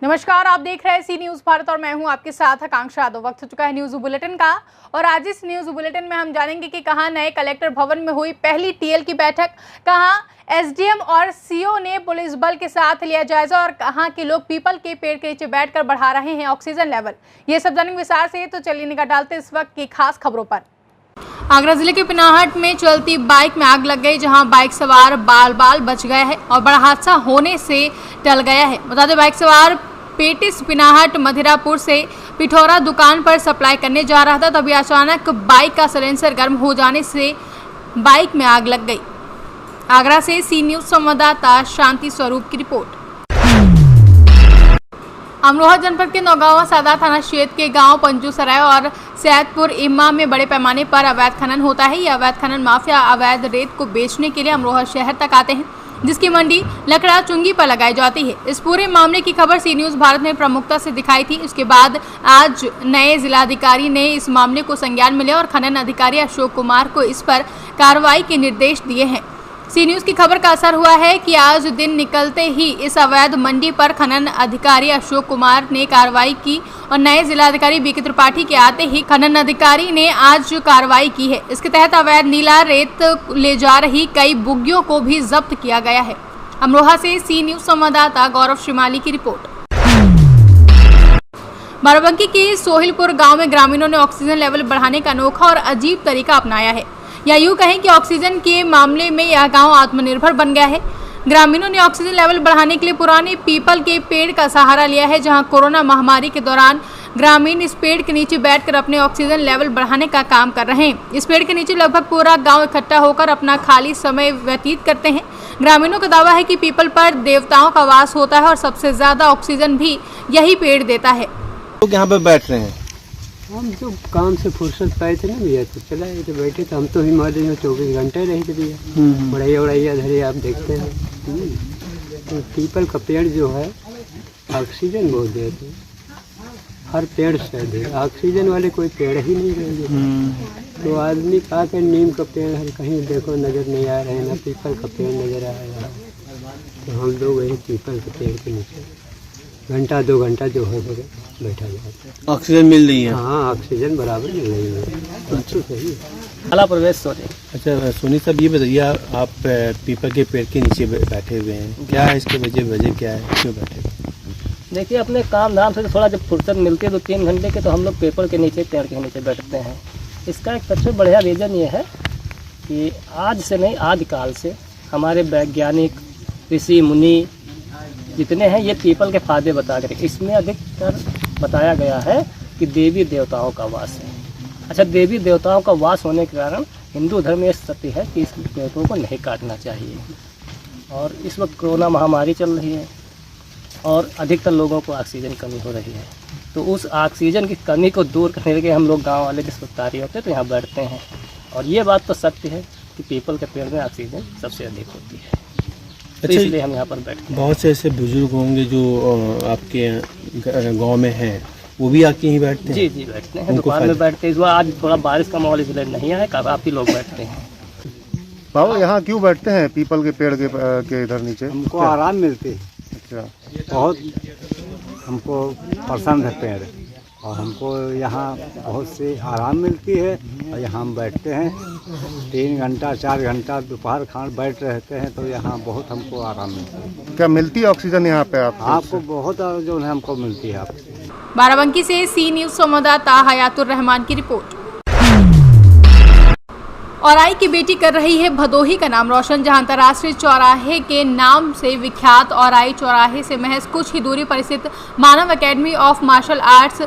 नमस्कार, आप देख रहे हैं सी न्यूज भारत और मैं हूं आपके साथ आकांक्षा यादव। वक्त हो चुका है न्यूज बुलेटिन का और आज इस न्यूज बुलेटिन में हम जानेंगे कि कहां नए कलेक्टर भवन में हुई पहली टीएल की बैठक, कहां एसडीएम और सीओ ने पुलिस बल के साथ लिया जायजा और कहां के लोग पीपल के पेड़ के नीचे बैठकर बढ़ा रहे हैं ऑक्सीजन लेवल। ये सब जानेंगे विस्तार से, तो चलिए निगाह डालते इस वक्त की खास खबरों पर। आगरा जिले के पिनाहट में चलती बाइक में आग लग गई, जहां बाइक सवार बाल बच गया है और बड़ा हादसा होने से टल गया है। बता दें, बाइक सवार पेटिस पिनाहट मधिरापुर से पिठौरा दुकान पर सप्लाई करने जा रहा था, तभी अचानक बाइक का सिलेंसर गर्म हो जाने से बाइक में आग लग गई। आगरा से सी न्यूज संवाददाता शांति स्वरूप की रिपोर्ट। अमरोहा जनपद के नौगांव सादा थाना क्षेत्र के गांव पंजूसराय और सैदपुर इम्मा में बड़े पैमाने पर अवैध खनन होता है। यह अवैध खनन माफिया अवैध रेत को बेचने के लिए अमरोहा शहर तक आते हैं, जिसकी मंडी लकड़ा चुंगी पर लगाई जाती है। इस पूरे मामले की खबर सी न्यूज भारत ने प्रमुखता से दिखाई थी। इसके बाद आज नए जिलाधिकारी ने इस मामले को संज्ञान में लिया और खनन अधिकारी अशोक कुमार को इस पर कार्रवाई के निर्देश दिए हैं। सी न्यूज की खबर का असर हुआ है कि आज दिन निकलते ही इस अवैध मंडी पर खनन अधिकारी अशोक कुमार ने कार्रवाई की और नए जिलाधिकारी बीके त्रिपाठी के आते ही खनन अधिकारी ने आज कार्रवाई की है। इसके तहत अवैध नीला रेत ले जा रही कई बुग्गियों को भी जब्त किया गया है। अमरोहा से सी न्यूज संवाददाता गौरव श्रीमाली की रिपोर्ट। बाराबंकी के सोहिलपुर गांव में ग्रामीणों ने ऑक्सीजन लेवल बढ़ाने का अनोखा और अजीब तरीका अपनाया है, या यूं कहें कि ऑक्सीजन के मामले में यह गांव आत्मनिर्भर बन गया है। ग्रामीणों ने ऑक्सीजन लेवल बढ़ाने के लिए पुराने पीपल के पेड़ का सहारा लिया है, जहां कोरोना महामारी के दौरान ग्रामीण इस पेड़ के नीचे बैठकर अपने ऑक्सीजन लेवल बढ़ाने का काम कर रहे हैं। इस पेड़ के नीचे लगभग पूरा गांव इकट्ठा होकर अपना खाली समय व्यतीत करते हैं। ग्रामीणों का दावा है कि पीपल पर देवताओं का वास होता है और सबसे ज्यादा ऑक्सीजन भी यही पेड़ देता है। लोग यहाँ पे बैठ रहे हैं, हम तो काम से फुर्सत पाए थे ना भैया, तो चला तो बैठे थे। हम तो हिमालय में 24 घंटे रहे थे भैया। बढ़िया धरे आप देखते हैं। तो पीपल का पेड़ जो है ऑक्सीजन बहुत देते, हर पेड़ से दे। ऑक्सीजन वाले कोई पेड़ ही नहीं रहेंगे। तो आदमी कहा कि नीम का पेड़ है, कहीं देखो नज़र नहीं आ रहे, ना पीपल का पेड़ नज़र आ रहा है। तो हम लोग वही पीपल के पेड़ के नीचे घंटा 2 घंटा जो है बैठा जाता है। ऑक्सीजन मिल रही है? हाँ, ऑक्सीजन बराबर मिल रही है। अच्छा, सही है। कला प्रवेश सोने। अच्छा सोनी साहब, ये बताइए, आप पीपल के पेड़ के नीचे बैठे हुए हैं, क्या है इसके वजह क्या है, क्यों बैठे? देखिए, अपने काम धाम से थोड़ा जब फुर्सत मिलती है 2-3 घंटे के, तो हम लोग पेपर के नीचे पेड़ के नीचे बैठते हैं। इसका एक सबसे बढ़िया रीज़न ये है कि आज से नहीं, आदिकाल से हमारे वैज्ञानिक ऋषि मुनि जितने हैं ये पीपल के फायदे बता कर, इसमें अधिकतर बताया गया है कि देवी देवताओं का वास है। अच्छा, देवी देवताओं का वास होने के कारण हिंदू धर्म में सत्य है कि इस पेड़ों को नहीं काटना चाहिए। और इस वक्त कोरोना महामारी चल रही है और अधिकतर लोगों को ऑक्सीजन कमी हो रही है, तो उस ऑक्सीजन की कमी को दूर करने के लिए हम लोग गाँव वाले गिरफ्तारी होते हैं तो यहाँ बैठते हैं। और ये बात तो सत्य है कि पीपल के पेड़ में ऑक्सीजन सबसे अधिक होती है। तो अच्छा, इसलिए हम यहाँ पर बैठते हैं। बहुत से ऐसे बुजुर्ग होंगे जो आपके गांव में हैं, वो भी आके यहीं बैठते हैं? जी बैठते हैं, दुकान में बैठते हैं। आज थोड़ा बारिश का माहौल इसलिए नहीं है, काफ़ी लोग बैठते हैं। बाबू, यहाँ क्यों बैठते हैं पीपल के पेड़ के इधर नीचे? हमको आराम मिलती है। अच्छा, बहुत हमको पसंद है पेड़, और हमको यहाँ बहुत सी आराम मिलती है। और यहाँ हम बैठते हैं 3 घंटा 4 घंटा दोपहर खान बैठ रहते हैं, तो यहाँ बहुत हमको आराम मिलता है। क्या मिलती है ऑक्सीजन यहाँ पे आपको? बहुत जो है हमको मिलती है। आपको बाराबंकी से सी न्यूज संवाददाता हयातुर रहमान की रिपोर्ट। औराई की बेटी कर रही है भदोही का नाम रोशन, जहां अंतर्राष्ट्रीय चौराहे के नाम से विख्यात औराई चौराहे से महज कुछ ही दूरी पर स्थित मानव एकेडमी ऑफ मार्शल आर्ट्स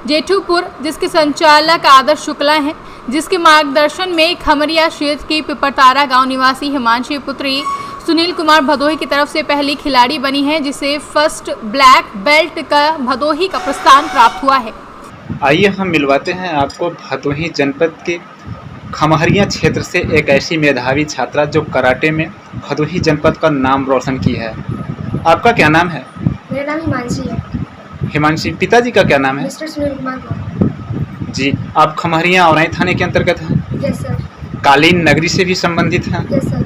जेठूपुर, जिसके संचालक आदर्श शुक्ला हैं, जिसके मार्गदर्शन में खमरिया क्षेत्र की पिपरतारा गांव निवासी हिमांशी पुत्री सुनील कुमार भदोही की तरफ से पहली खिलाड़ी बनी है, जिसे फर्स्ट ब्लैक बेल्ट का भदोही का प्रस्थान प्राप्त हुआ है। आइए हम मिलवाते हैं आपको भदोही जनपद के खमहरिया क्षेत्र से एक ऐसी मेधावी छात्रा जो कराटे में भदोही जनपद का नाम रोशन की है। आपका क्या नाम है? मेरा नाम हिमांशी है। हिमांशी, पिताजी का क्या नाम है? मिस्टर सुनील कुमार। जी, आप खमहरिया औराई थाने के अंतर्गत हैं? Yes sir. कालीन नगरी से भी संबंधित हैं? Yes sir.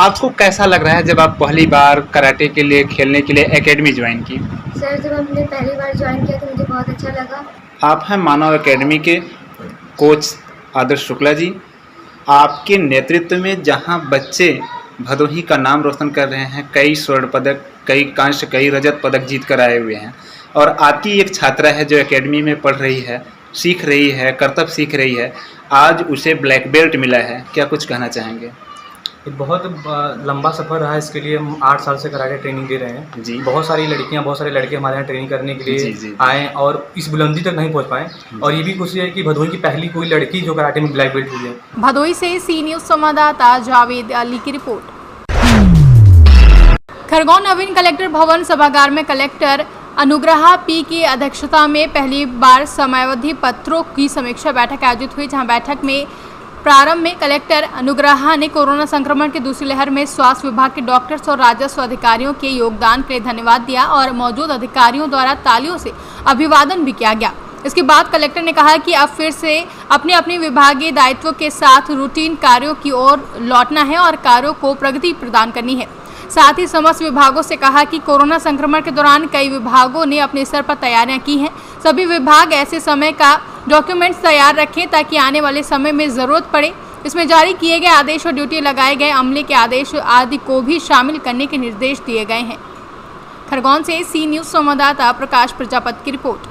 आपको कैसा लग रहा है जब आप पहली बार कराटे के लिए खेलने के लिए एकेडमी ज्वाइन की? सर जब हमने पहली बार ज्वाइन किया तो मुझे बहुत अच्छा लगा। आप हैं मानव एकेडमी के कोच आदर्श शुक्ला जी। आपके नेतृत्व में जहां बच्चे भदोही का नाम रोशन कर रहे हैं, कई स्वर्ण पदक, कई कांस्य, कई रजत पदक जीत कर आए हुए हैं, और आपकी एक छात्रा है जो एकेडमी में पढ़ रही है, सीख रही है, कर्तव्य सीख रही है, आज उसे ब्लैक बेल्ट मिला है, क्या कुछ कहना चाहेंगे? एक बहुत लंबा सफ़र रहा है। इसके लिए हम 8 साल से कराटे ट्रेनिंग दे रहे हैं जी। बहुत सारी लड़कियां, बहुत सारे लड़के हमारे यहाँ ट्रेनिंग करने के लिए जी। आए और इस बुलंदी तक नहीं पहुंच पाए। और ये भी खुशी है कि भदोही की पहली कोई लड़की जो कराटे में ब्लैक बेल्ट हुई है। भदोही से सी न्यूज़ संवाददाता जावेद अली की रिपोर्ट। खरगोन नवीन कलेक्टर भवन सभागार में कलेक्टर अनुग्रहा पी की अध्यक्षता में पहली बार समयावधि पत्रों की समीक्षा बैठक आयोजित हुई, जहां बैठक में प्रारंभ में कलेक्टर अनुग्रहा ने कोरोना संक्रमण की दूसरी लहर में स्वास्थ्य विभाग के डॉक्टर्स और राजस्व अधिकारियों के योगदान के लिए धन्यवाद दिया और मौजूद अधिकारियों द्वारा तालियों से अभिवादन भी किया गया। इसके बाद कलेक्टर ने कहा कि अब फिर से अपने अपने विभागीय दायित्वों के साथ रूटीन कार्यों की ओर लौटना है और कार्यों को प्रगति प्रदान करनी है। साथ ही समस्त विभागों से कहा कि कोरोना संक्रमण के दौरान कई विभागों ने अपने स्तर पर तैयारियां की हैं। सभी विभाग ऐसे समय का डॉक्यूमेंट्स तैयार रखें ताकि आने वाले समय में ज़रूरत पड़े इसमें जारी किए गए आदेश और ड्यूटी लगाए गए अमले के आदेश आदि को भी शामिल करने के निर्देश दिए गए हैं। खरगोन से सी न्यूज़ संवाददाता प्रकाश प्रजापति की रिपोर्ट।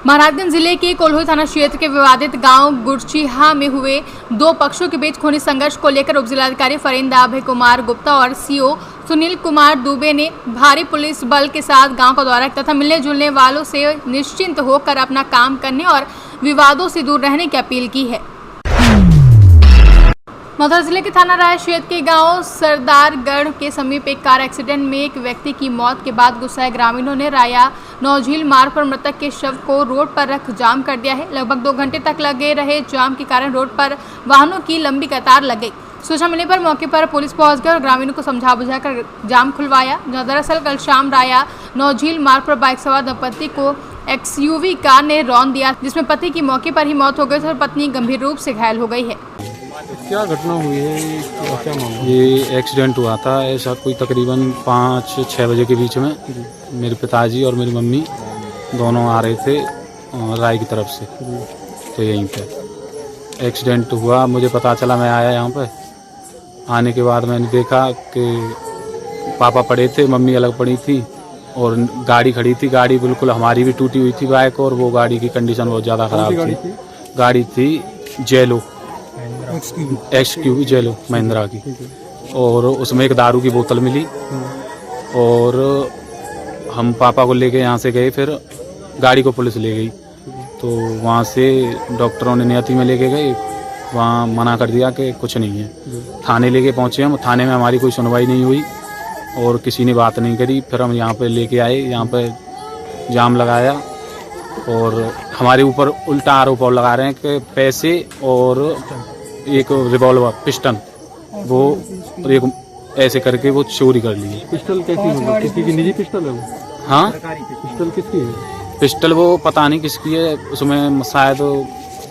महाराजगंज जिले के कोल्होई थाना क्षेत्र के विवादित गांव गुड़चीहा में हुए दो पक्षों के बीच खूनी संघर्ष को लेकर उप जिलाधिकारी फरिंदा अभय कुमार गुप्ता और सीओ सुनील कुमार दुबे ने भारी पुलिस बल के साथ गांव का दौरा तथा मिलने जुलने वालों से निश्चिंत होकर अपना काम करने और विवादों से दूर रहने की अपील की है। मथुरा जिले के थाना राय क्षेत्र के गांव सरदारगढ़ के समीप एक कार एक्सीडेंट में एक व्यक्ति की मौत के बाद गुस्साए ग्रामीणों ने राया नौझील मार्ग पर मृतक के शव को रोड पर रख जाम कर दिया है। लगभग 2 घंटे तक लगे रहे जाम के कारण रोड पर वाहनों की लंबी कतार लग गई। सूचना मिलने पर मौके पर पुलिस पहुंच गई और ग्रामीणों को समझा बुझाकर जाम खुलवाया। दरअसल कल शाम राया नौझील मार्ग पर बाइक सवार दंपत्ति को XUV कार ने रौंद दिया, जिसमें पति की मौके पर ही मौत हो गई और पत्नी गंभीर रूप से घायल हो गई है। क्या घटना हुई है, क्या मामला? ये एक्सीडेंट हुआ था ऐसा कोई तकरीबन 5-6 बजे के बीच में। मेरे पिताजी और मेरी मम्मी दोनों आ रहे थे राय की तरफ से, तो यहीं पे एक्सीडेंट हुआ। मुझे पता चला, मैं आया यहाँ पे। आने के बाद मैंने देखा कि पापा पड़े थे, मम्मी अलग पड़ी थी और गाड़ी खड़ी थी। गाड़ी बिल्कुल हमारी भी टूटी हुई थी बाइक, और वो गाड़ी की कंडीशन बहुत ज़्यादा ख़राब थी। गाड़ी थी जेलो XUV जेलो महिंद्रा की, और उसमें एक दारू की बोतल मिली। और हम पापा को लेके यहाँ से गए, फिर गाड़ी को पुलिस ले गई। तो वहाँ से डॉक्टरों ने नियति में लेके गए, वहाँ मना कर दिया कि कुछ नहीं है। थाने लेके पहुँचे हम, थाने में हमारी कोई सुनवाई नहीं हुई और किसी ने बात नहीं करी। फिर हम यहाँ पे लेके आए, यहाँ पे जाम लगाया और हमारे ऊपर उल्टा आरोप लगा रहे हैं कि पैसे और एक रिवॉल्वर पिस्टल वो एक ऐसे करके वो चोरी कर लिए। पिस्टल कैसी होगी? किसी की निजी पिस्टल है वो? हाँ, पिस्टल किसकी है? पिस्टल वो पता नहीं किसकी है, उसमें शायद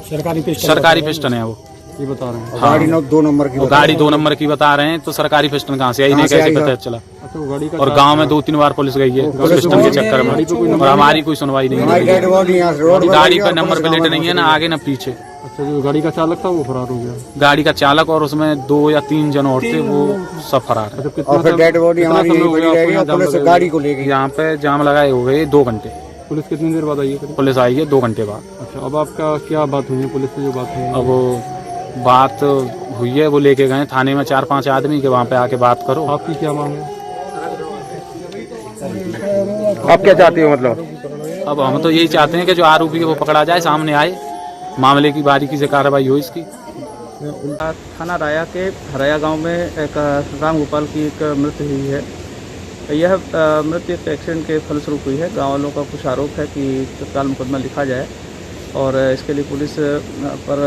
सरकारी पिस्टल है वो, ये बता रहे हैं। हाँ, गाड़ी 2 नंबर की, गाड़ी 2 नंबर की बता रहे हैं, तो सरकारी पिस्टल कहाँ से आई, नहीं कैसे पता चला? अच्छा, वो गाड़ी का और गांव में 2-3 बार पुलिस गई है उस पिस्टल के चक्कर में, और हमारी कोई सुनवाई नहीं है। गाड़ी का नंबर प्लेट नहीं है, ना आगे ना पीछे। अच्छा, जो गाड़ी का चालक था वो फरार हो गया? गाड़ी का चालक और उसमें 2 या 3 जन और थे, वो सब फरार है। और फिर डेड बॉडी हमारी यहीं पड़ी रह गई और पुलिस गाड़ी को ले गई। यहाँ पे जाम लगाए हो गए 2 घंटे। पुलिस कितनी देर बाद आई है? पुलिस आई है 2 घंटे बाद। अच्छा, अब आपका क्या बात हुई है पुलिस से? जो बात हुई अब वो बात हुई है, वो लेके गए थाने में 4-5 आदमी के, वहाँ पे आके बात करो। आपकी क्या मांग है? आप क्या चाहते हो? मतलब अब हम तो यही चाहते हैं कि जो आरोपी है वो पकड़ा जाए, सामने आए, मामले की बारीकी से कार्रवाई हो इसकी। थाना राया के हराया गांव में एक राम गोपाल की एक मृत्यु हुई है। यह मृत्यु एक एक्सीडेंट के फलस्वरूप हुई है। गाँव वालों का कुछ आरोप है कि तत्काल मुकदमा लिखा जाए, और इसके लिए पुलिस पर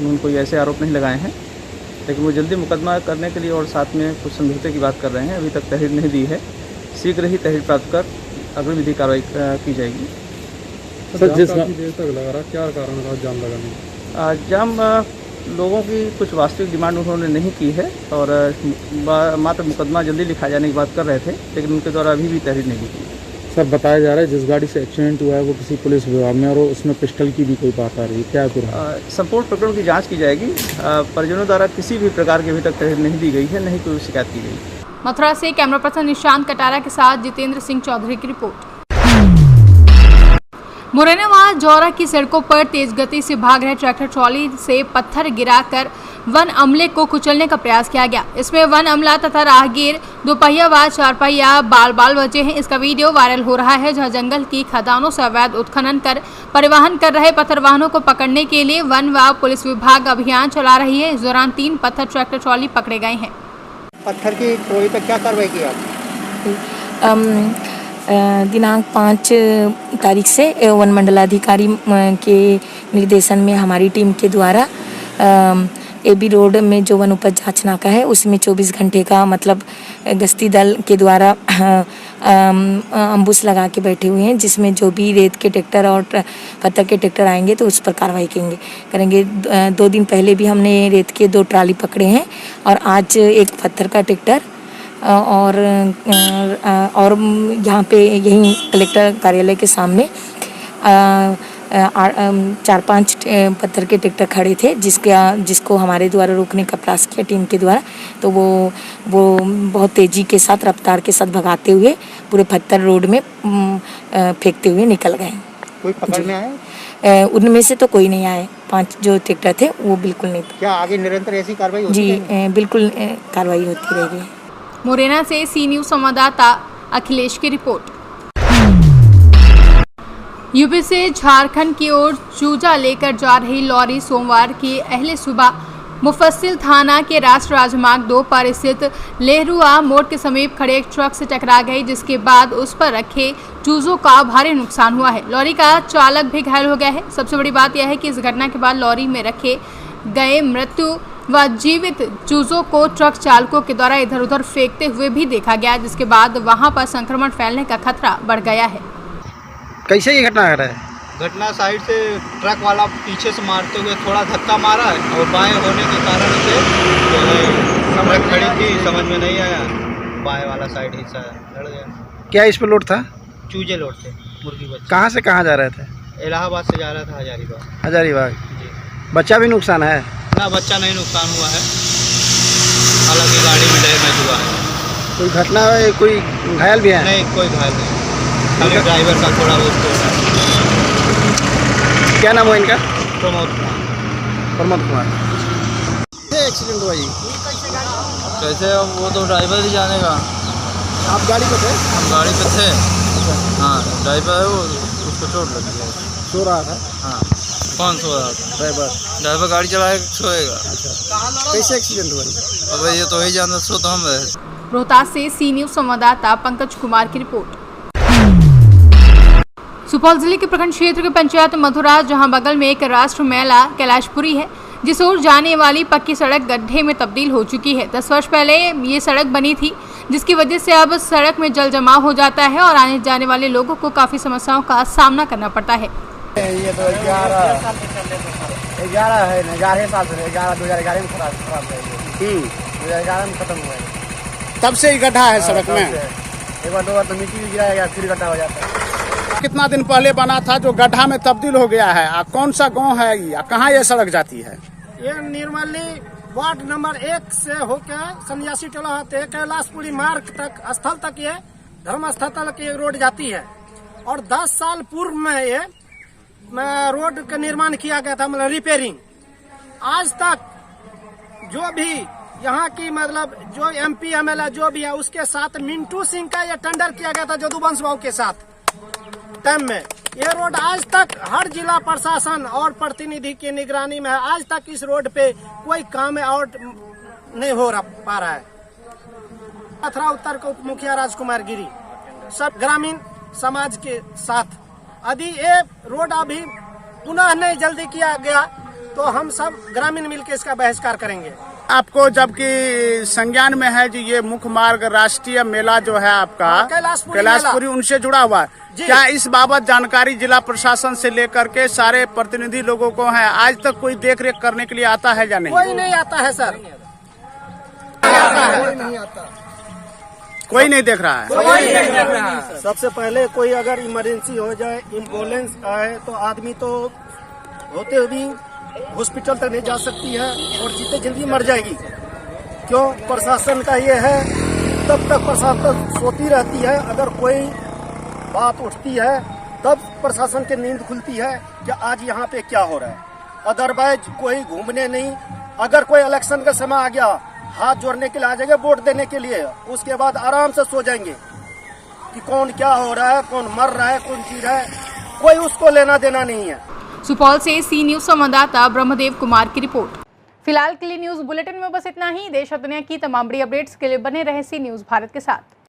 उन्होंने कोई ऐसे आरोप नहीं लगाए हैं, लेकिन वो जल्दी मुकदमा करने के लिए और साथ में कुछ समझौते की बात कर रहे हैं। अभी तक तहरीर नहीं दी है, शीघ्र ही तहरीर प्राप्त कर अग्रिम विधि कार्रवाई की जाएगी। सर, जिस देर तक लगा रहा, क्या कारण रहा जाम लगाने? जाम लोगों की कुछ वास्तविक डिमांड उन्होंने नहीं की है और मात्र मुकदमा जल्दी लिखा जाने की बात कर रहे थे, लेकिन उनके द्वारा अभी भी तहरीर नहीं की। सर बताया जा रहा है जिस गाड़ी से एक्सीडेंट हुआ है वो किसी पुलिस विभाग में और उसमें पिस्टल की भी कोई बात आ रही है, क्या पूरा? संपूर्ण प्रकरण की जांच की जाएगी। परिजनों द्वारा किसी भी प्रकार की अभी तक तहरीर नहीं दी गई है, नहीं कोई शिकायत की गई। मथुरा से कैमरा पर्सन निशांत कटारा के साथ जितेंद्र सिंह चौधरी की रिपोर्ट। मुरैना व जौरा की सड़कों पर तेज गति से भाग रहे ट्रैक्टर ट्रॉली से पत्थर गिराकर वन अमले को कुचलने का प्रयास किया गया। इसमें वन अमला तथा राहगीर दोपहिया व चारपहिया बाल बचे हैं। इसका वीडियो वायरल हो रहा है, जहां जंगल की खदानों से अवैध उत्खनन कर परिवहन कर रहे पत्थर वाहनों को पकड़ने के लिए वन व पुलिस विभाग अभियान चला रही है। इस दौरान 3 पत्थर ट्रैक्टर ट्रॉली पकड़े गए हैं। पत्थर की ट्रॉली पर क्या कार्रवाई की आप? दिनांक 5 तारीख से वन मंडलाधिकारी के निर्देशन में हमारी टीम के द्वारा एबी रोड में जो वन उपज जांच नाका है उसमें 24 घंटे का मतलब गश्ती दल के द्वारा अम्बुस लगा के बैठे हुए हैं, जिसमें जो भी रेत के ट्रैक्टर और पत्थर के ट्रैक्टर आएंगे तो उस पर कार्रवाई करेंगे। 2 दिन पहले भी हमने रेत के 2 ट्राली पकड़े हैं और आज एक पत्थर का ट्रैक्टर और यहाँ पे यहीं कलेक्टर कार्यालय के सामने 4-5 पत्थर के ट्रैक्टर खड़े थे, जिसको हमारे द्वारा रोकने का प्रयास किया टीम के द्वारा। तो वो बहुत तेज़ी के साथ रफ्तार के साथ भगाते हुए पूरे पत्थर रोड में फेंकते हुए निकल गए। कोई पकड़ में आया? उनमें से तो कोई नहीं आए। 5 जो ट्रैक्टर थे वो बिल्कुल नहीं। क्या आगे निरंतर ऐसी कार्रवाई होती जी है? बिल्कुल कार्रवाई होती रहेगी। मुरैना से सी न्यूज़ संवाददाता अखिलेश की रिपोर्ट। यूपी से झारखंड की ओर चूजा लेकर जा रही लॉरी सोमवार की अहले सुबह मुफस्सिल थाना के राष्ट्रीय राजमार्ग 2 पर स्थित लेहरुआ मोड़ के समीप खड़े एक ट्रक से टकरा गई, जिसके बाद उस पर रखे चूजों का भारी नुकसान हुआ है। लॉरी का चालक भी घायल हो गया है। सबसे बड़ी बात यह है कि इस घटना के बाद लॉरी में रखे गए मृत्यु व जीवित चूजों को ट्रक चालकों के द्वारा इधर उधर फेंकते हुए भी देखा गया, जिसके बाद वहां पर संक्रमण फैलने का खतरा बढ़ गया है। कैसे ये घटना घटा है? घटना साइड से ट्रक वाला पीछे से मारते हुए थोड़ा धक्का मारा है और बाएं होने के कारण से जो है ट्रक खड़ी थी, समझ में नहीं आया, बाएं वाला साइड हिस्सा लड़ गया। क्या इस पर लोड था? चूजे लोड थे, मुर्गी बच्चे। कहाँ से कहाँ जा रहे थे? इलाहाबाद से जा रहा था हजारीबाग। हजारीबाग जी। बच्चा भी नुकसान है? ना, बच्चा नहीं नुकसान हुआ है, हालांकि गाड़ी में डैमेज हुआ है। कोई घटना है? कोई घायल भी है? नहीं, कोई घायल नहीं, खाली ड्राइवर का थोड़ा बहुत तो है। क्या नाम है इनका? प्रमोद कुमार। एक्सीडेंट हुआ जी? कैसे? वो तो ड्राइवर ही जानेगा। आप गाड़ी पे थे? हम गाड़ी पे थे। हाँ, ड्राइवर है वो, उसको चोट लगी है। सो रहा था? हाँ। कौन सो रहा था? ड्राइवर गाड़ी चलाए सोएगा। अच्छा, कैसे एक्सीडेंट हुआ? अब ये तो ही जानता, सो तो हम रहे। रोहतास से सी न्यूज़ संवाददाता पंकज कुमार की रिपोर्ट। सुपौल जिले के प्रखंड क्षेत्र के पंचायत मथुरा, जहां बगल में एक राष्ट्र मेला कैलाशपुरी है, जिस ओर जाने वाली पक्की सड़क गड्ढे में तब्दील हो चुकी है। 10 वर्ष पहले ये सड़क बनी थी, जिसकी वजह से अब सड़क में जल जमाव हो जाता है और आने जाने वाले लोगों को काफी समस्याओं का सामना करना पड़ता है। ये तो 11 है, 11 साल से 2011 में खराब है। 2011 में खत्म हुआ है। तब से ही गड्ढा है सड़क में। एक बार 2 बार तो मिट्टी भी गिराएगा, फिर गड्ढा हो जाता है। कितना दिन पहले बना था जो गड्ढा में तब्दील हो गया है? कौन सा गांव है ये? कहाँ ये सड़क जाती है? ये निर्मली वार्ड नंबर 1 से होकर सन्यासी टोला होते कैलाशपुरी मार्ग तक स्थल तक ये धर्म स्थल तक ये रोड जाती है। और 10 साल पूर्व में ये रोड का निर्माण किया गया था, मतलब रिपेयरिंग। आज तक जो भी यहाँ की मतलब जो MP MLA जो भी है उसके साथ मिंटू सिंह का ये टेंडर किया गया था जदुवंश बाबू के साथ टाइम में। ये रोड आज तक हर जिला प्रशासन और प्रतिनिधि की निगरानी में है। आज तक इस रोड पे कोई काम और नहीं हो पा रहा है। मथुरा उत्तर के उप मुखिया राजकुमार गिरी सब ग्रामीण समाज के साथ यदि ये रोड अभी पुनः नहीं जल्दी किया गया तो हम सब ग्रामीण मिलकर इसका बहिष्कार करेंगे। आपको जबकि संज्ञान में है जी ये मुख्य मार्ग राष्ट्रीय मेला जो है आपका कैलाशपुरी उनसे जुड़ा हुआ है, क्या इस बाबत जानकारी जिला प्रशासन से लेकर के सारे प्रतिनिधि लोगों को है? आज तक कोई देख रेख करने के लिए आता है या नहीं? कोई नहीं आता है सर, कोई नहीं देख रहा है। कोई नहीं देख रहा है। सबसे पहले कोई अगर इमरजेंसी हो जाए, एम्बुलेंस आए तो आदमी तो होते हुए भी हॉस्पिटल तक नहीं जा सकती है और जीते जल्दी मर जाएगी। क्यों? प्रशासन का ये है, तब तक प्रशासन सोती रहती है, अगर कोई बात उठती है तब प्रशासन की नींद खुलती है कि आज यहाँ पे क्या हो रहा है। अदरवाइज कोई घूमने नहीं। अगर कोई इलेक्शन का समय आ गया, हाथ जोड़ने के लिए आ जाएंगे, वोट देने के लिए, उसके बाद आराम से सो जाएंगे कि कौन क्या हो रहा है, कौन मर रहा है, कौन जी रहा है, कोई उसको लेना देना नहीं है। सुपौल से सी न्यूज संवाददाता ब्रह्मदेव कुमार की रिपोर्ट। फिलहाल के लिए न्यूज बुलेटिन में बस इतना ही। देश और दुनिया की तमाम बड़ी अपडेट्स के लिए बने रहे सी न्यूज भारत के साथ।